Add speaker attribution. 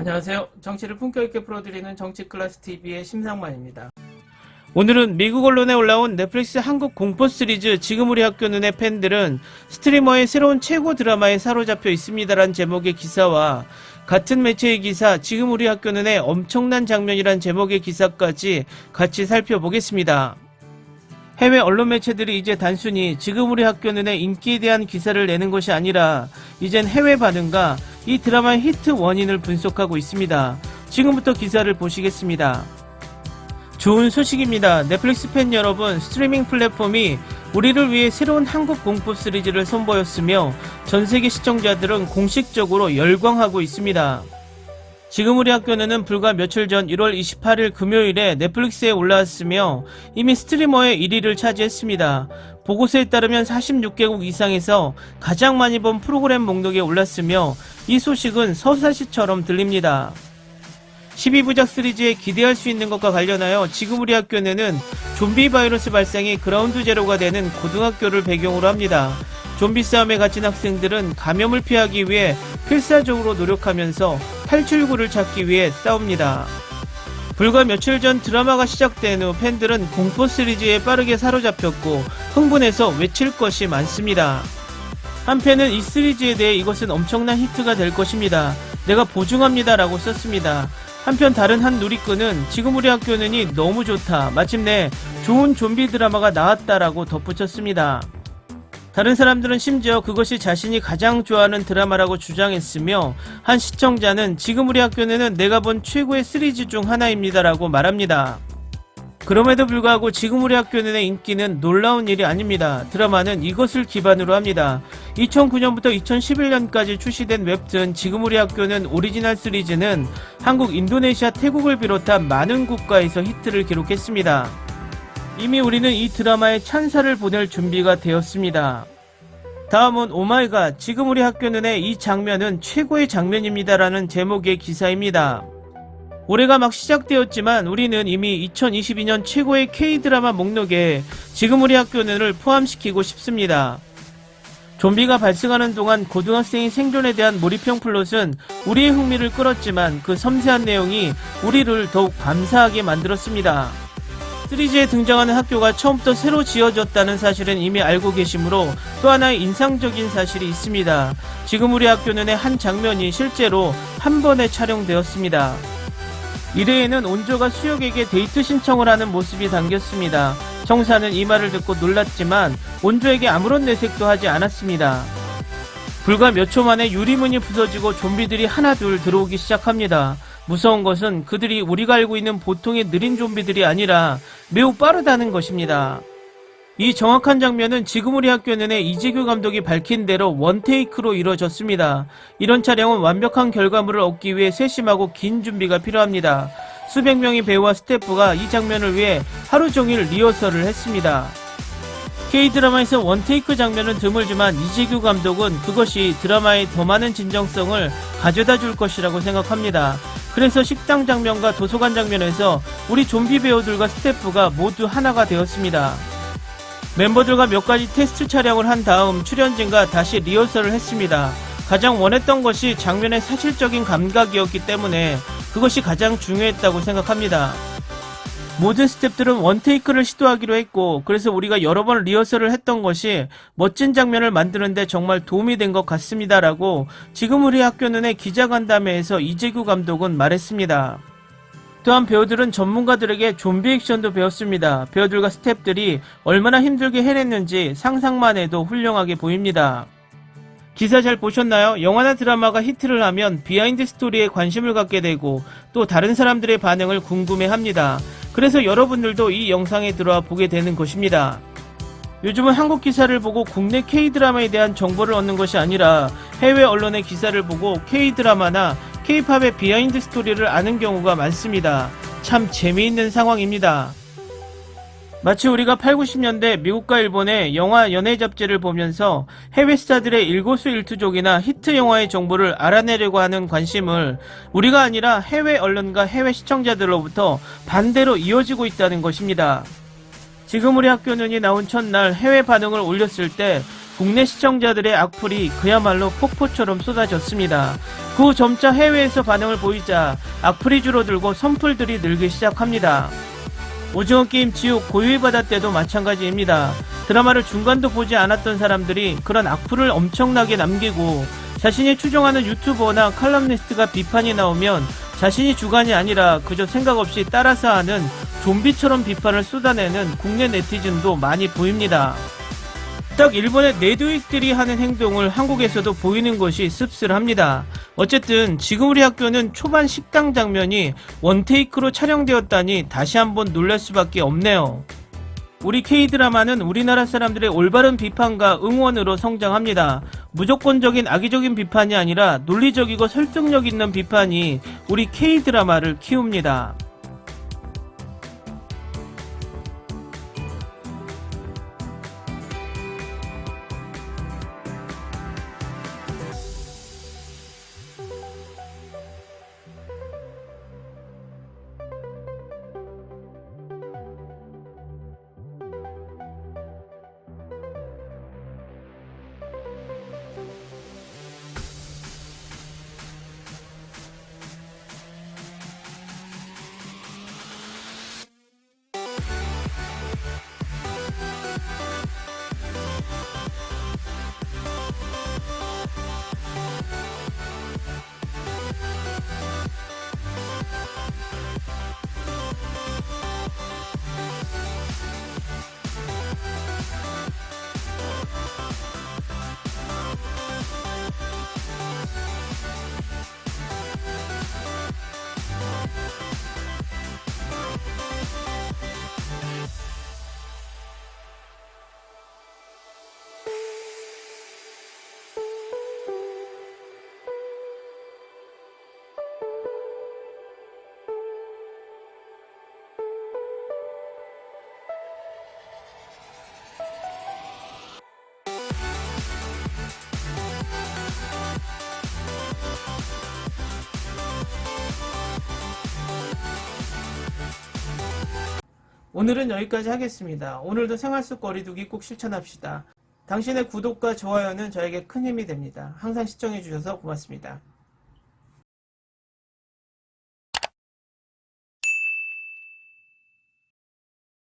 Speaker 1: 안녕하세요. 정치를 품격 있게 풀어드리는 정치클래스TV의 심상만입니다. 오늘은 미국 언론에 올라온 넷플릭스 한국 공포 시리즈 지금 우리 학교는의 팬들은 스트리머의 새로운 최고 드라마에 사로잡혀 있습니다란 제목의 기사와 같은 매체의 기사 지금 우리 학교는의 엄청난 장면이란 제목의 기사까지 같이 살펴보겠습니다. 해외 언론 매체들이 이제 단순히 지금 우리 학교는의 인기에 대한 기사를 내는 것이 아니라 이젠 해외 반응과 이 드라마의 히트 원인을 분석하고 있습니다. 지금부터 기사를 보시겠습니다. 좋은 소식입니다. 넷플릭스 팬 여러분, 스트리밍 플랫폼이 우리를 위해 새로운 한국 공포 시리즈를 선보였으며 전세계 시청자들은 공식적으로 열광하고 있습니다. 지금 우리 학교는 불과 며칠 전 1월 28일 금요일에 넷플릭스에 올라왔으며 이미 스트리머의 1위를 차지했습니다. 보고서에 따르면 46개국 이상에서 가장 많이 본 프로그램 목록에 올랐으며 이 소식은 서사시처럼 들립니다. 12부작 시리즈에 기대할 수 있는 것과 관련하여 지금 우리 학교는 좀비 바이러스 발생이 그라운드 제로가 되는 고등학교를 배경으로 합니다. 좀비 싸움에 갇힌 학생들은 감염을 피하기 위해 필사적으로 노력하면서 탈출구를 찾기 위해 싸웁니다. 불과 며칠 전 드라마가 시작된 후 팬들은 공포 시리즈에 빠르게 사로잡혔고 흥분해서 외칠 것이 많습니다. 한편은 이 시리즈에 대해 이것은 엄청난 히트가 될 것입니다. 내가 보증합니다 라고 썼습니다. 한편 다른 한 누리꾼은 지금 우리 학교는이 너무 좋다. 마침내 좋은 좀비 드라마가 나왔다라고 덧붙였습니다. 다른 사람들은 심지어 그것이 자신이 가장 좋아하는 드라마라고 주장했으며 한 시청자는 지금 우리 학교는 내가 본 최고의 시리즈 중 하나입니다라고 말합니다. 그럼에도 불구하고 지금 우리 학교는의 인기는 놀라운 일이 아닙니다. 드라마는 이것을 기반으로 합니다. 2009년부터 2011년까지 출시된 웹툰 지금 우리 학교는 오리지널 시리즈는 한국, 인도네시아, 태국을 비롯한 많은 국가에서 히트를 기록했습니다. 이미 우리는 이 드라마에 찬사를 보낼 준비가 되었습니다. 다음은 오마이갓 지금 우리 학교는의 이 장면은 최고의 장면입니다라는 제목의 기사입니다. 올해가 막 시작되었지만 우리는 이미 2022년 최고의 K-드라마 목록에 지금 우리 학교는을 포함시키고 싶습니다. 좀비가 발생하는 동안 고등학생의 생존에 대한 몰입형 플롯은 우리의 흥미를 끌었지만 그 섬세한 내용이 우리를 더욱 감사하게 만들었습니다. 시리즈에 등장하는 학교가 처음부터 새로 지어졌다는 사실은 이미 알고 계시므로 또 하나의 인상적인 사실이 있습니다. 지금 우리 학교는의 한 장면이 실제로 한 번에 촬영되었습니다. 1회에는 온조가 수혁에게 데이트 신청을 하는 모습이 담겼습니다. 청사는 이 말을 듣고 놀랐지만 온조에게 아무런 내색도 하지 않았습니다. 불과 몇 초 만에 유리문이 부서지고 좀비들이 하나둘 들어오기 시작합니다. 무서운 것은 그들이 우리가 알고 있는 보통의 느린 좀비들이 아니라 매우 빠르다는 것입니다. 이 정확한 장면은 지금 우리 학교는의 이재규 감독이 밝힌 대로 원테이크로 이루어졌습니다. 이런 촬영은 완벽한 결과물을 얻기 위해 세심하고 긴 준비가 필요합니다. 수백 명의 배우와 스태프가 이 장면을 위해 하루 종일 리허설을 했습니다. K-드라마에서 원테이크 장면은 드물지만 이재규 감독은 그것이 드라마의 더 많은 진정성을 가져다 줄 것이라고 생각합니다. 그래서 식당 장면과 도서관 장면에서 우리 좀비 배우들과 스태프가 모두 하나가 되었습니다. 멤버들과 몇 가지 테스트 촬영을 한 다음 출연진과 다시 리허설을 했습니다. 가장 원했던 것이 장면의 사실적인 감각이었기 때문에 그것이 가장 중요했다고 생각합니다. 모든 스태프들은 원테이크를 시도하기로 했고 그래서 우리가 여러 번 리허설을 했던 것이 멋진 장면을 만드는데 정말 도움이 된 것 같습니다 라고 지금 우리 학교는의 기자간담회에서 이재규 감독은 말했습니다. 또한 배우들은 전문가들에게 좀비 액션도 배웠습니다. 배우들과 스태프들이 얼마나 힘들게 해냈는지 상상만 해도 훌륭하게 보입니다. 기사 잘 보셨나요? 영화나 드라마가 히트를 하면 비하인드 스토리에 관심을 갖게 되고 또 다른 사람들의 반응을 궁금해합니다. 그래서 여러분들도 이 영상에 들어와 보게 되는 것입니다. 요즘은 한국 기사를 보고 국내 K-드라마에 대한 정보를 얻는 것이 아니라 해외 언론의 기사를 보고 K-드라마나 K-팝의 비하인드 스토리를 아는 경우가 많습니다. 참 재미있는 상황입니다. 마치 우리가 8, 90년대 미국과 일본의 영화 연예 잡지를 보면서 해외 스타들의 일거수일투족이나 히트 영화의 정보를 알아내려고 하는 관심을 우리가 아니라 해외 언론과 해외 시청자들로부터 반대로 이어지고 있다는 것입니다. 지금 우리 학교는이 나온 첫날 해외 반응을 올렸을 때 국내 시청자들의 악플이 그야말로 폭포처럼 쏟아졌습니다. 그 후 점차 해외에서 반응을 보이자 악플이 줄어들고 선플들이 늘기 시작합니다. 오징어 게임 지옥 고유의 바다 때도 마찬가지입니다. 드라마를 중간도 보지 않았던 사람들이 그런 악플을 엄청나게 남기고 자신이 추종하는 유튜버나 칼럼니스트가 비판이 나오면 자신이 주관이 아니라 그저 생각 없이 따라서 하는 좀비처럼 비판을 쏟아내는 국내 네티즌도 많이 보입니다. 딱 일본의 네드윅들이 하는 행동을 한국에서도 보이는 것이 씁쓸합니다. 어쨌든 지금 우리 학교는 초반 식당 장면이 원테이크로 촬영되었다니 다시 한번 놀랄 수밖에 없네요. 우리 K드라마는 우리나라 사람들의 올바른 비판과 응원으로 성장합니다. 무조건적인 악의적인 비판이 아니라 논리적이고 설득력 있는 비판이 우리 K드라마를 키웁니다. 오늘은 여기까지 하겠습니다. 오늘도 생활 속 거리두기 꼭 실천합시다. 당신의 구독과 좋아요는 저에게 큰 힘이 됩니다. 항상 시청해주셔서 고맙습니다.